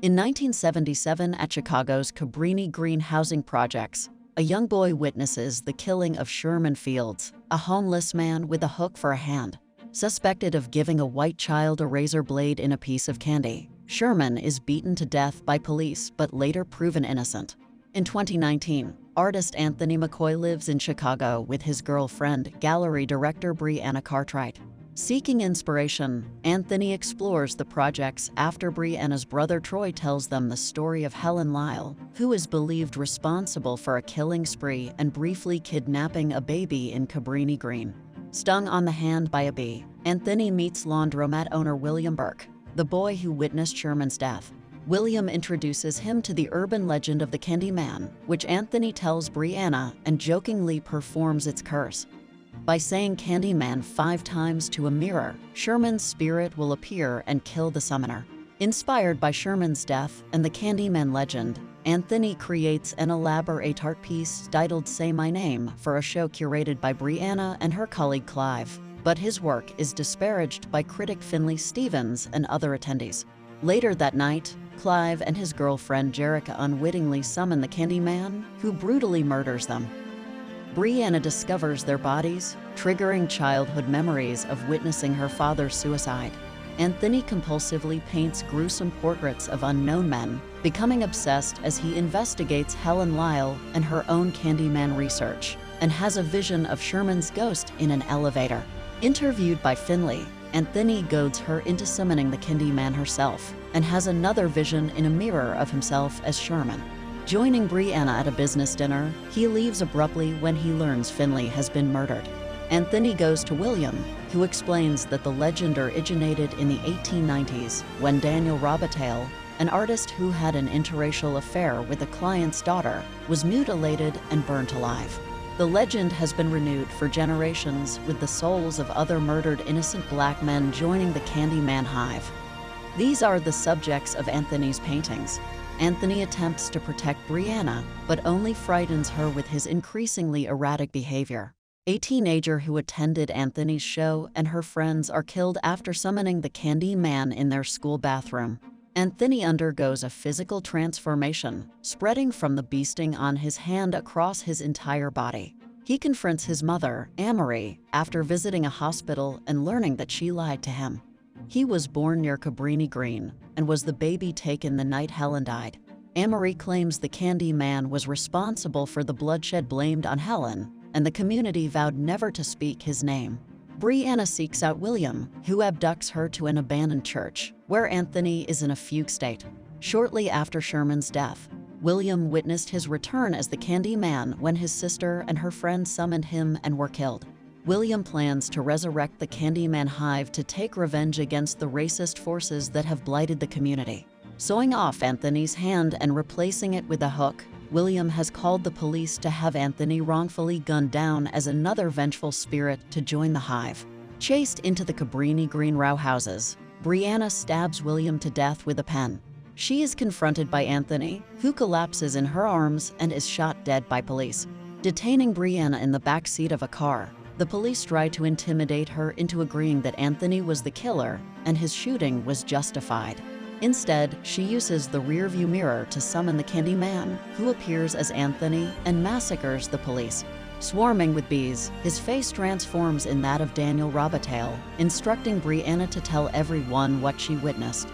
In 1977, at Chicago's Cabrini-Green housing projects, a young boy witnesses the killing of Sherman Fields, a homeless man with a hook for a hand. Suspected of giving a white child a razor blade in a piece of candy, Sherman is beaten to death by police but later proven innocent. In 2019, artist Anthony McCoy lives in Chicago with his girlfriend, gallery director Brianna Cartwright. Seeking inspiration, Anthony explores the projects after Brianna's brother Troy tells them the story of Helen Lyle, who is believed responsible for a killing spree and briefly kidnapping a baby in Cabrini-Green. Stung on the hand by a bee, Anthony meets laundromat owner William Burke, the boy who witnessed Sherman's death. William introduces him to the urban legend of the Candyman, which Anthony tells Brianna and jokingly performs its curse. By saying Candyman 5 times to a mirror, Sherman's spirit will appear and kill the summoner. Inspired by Sherman's death and the Candyman legend, Anthony creates an elaborate art piece titled Say My Name for a show curated by Brianna and her colleague Clive. But his work is disparaged by critic Finley Stevens and other attendees. Later that night, Clive and his girlfriend Jerica unwittingly summon the Candyman, who brutally murders them. Brianna discovers their bodies, triggering childhood memories of witnessing her father's suicide. Anthony compulsively paints gruesome portraits of unknown men, becoming obsessed as he investigates Helen Lyle and her own Candyman research, and has a vision of Sherman's ghost in an elevator. Interviewed by Finley, Anthony goads her into summoning the Candyman herself, and has another vision in a mirror of himself as Sherman. Joining Brianna at a business dinner, he leaves abruptly when he learns Finley has been murdered. Anthony goes to William, who explains that the legend originated in the 1890s when Daniel Robitaille, an artist who had an interracial affair with a client's daughter, was mutilated and burnt alive. The legend has been renewed for generations, with the souls of other murdered innocent black men joining the Candyman hive. These are the subjects of Anthony's paintings. Anthony attempts to protect Brianna, but only frightens her with his increasingly erratic behavior. A teenager who attended Anthony's show and her friends are killed after summoning the Candyman in their school bathroom. Anthony undergoes a physical transformation, spreading from the bee sting on his hand across his entire body. He confronts his mother, Amory, after visiting a hospital and learning that she lied to him. He was born near Cabrini-Green and was the baby taken the night Helen died. Amory claims the Candyman was responsible for the bloodshed blamed on Helen, and the community vowed never to speak his name. Brianna seeks out William, who abducts her to an abandoned church, where Anthony is in a fugue state. Shortly after Sherman's death, William witnessed his return as the Candyman when his sister and her friend summoned him and were killed. William plans to resurrect the Candyman hive to take revenge against the racist forces that have blighted the community. Sewing off Anthony's hand and replacing it with a hook, William has called the police to have Anthony wrongfully gunned down as another vengeful spirit to join the hive. Chased into the Cabrini-Green row houses, Brianna stabs William to death with a pen. She is confronted by Anthony, who collapses in her arms and is shot dead by police. Detaining Brianna in the back seat of a car, the police try to intimidate her into agreeing that Anthony was the killer and his shooting was justified. Instead, she uses the rearview mirror to summon the Candyman, who appears as Anthony and massacres the police. Swarming with bees, his face transforms in that of Daniel Robitaille, instructing Brianna to tell everyone what she witnessed.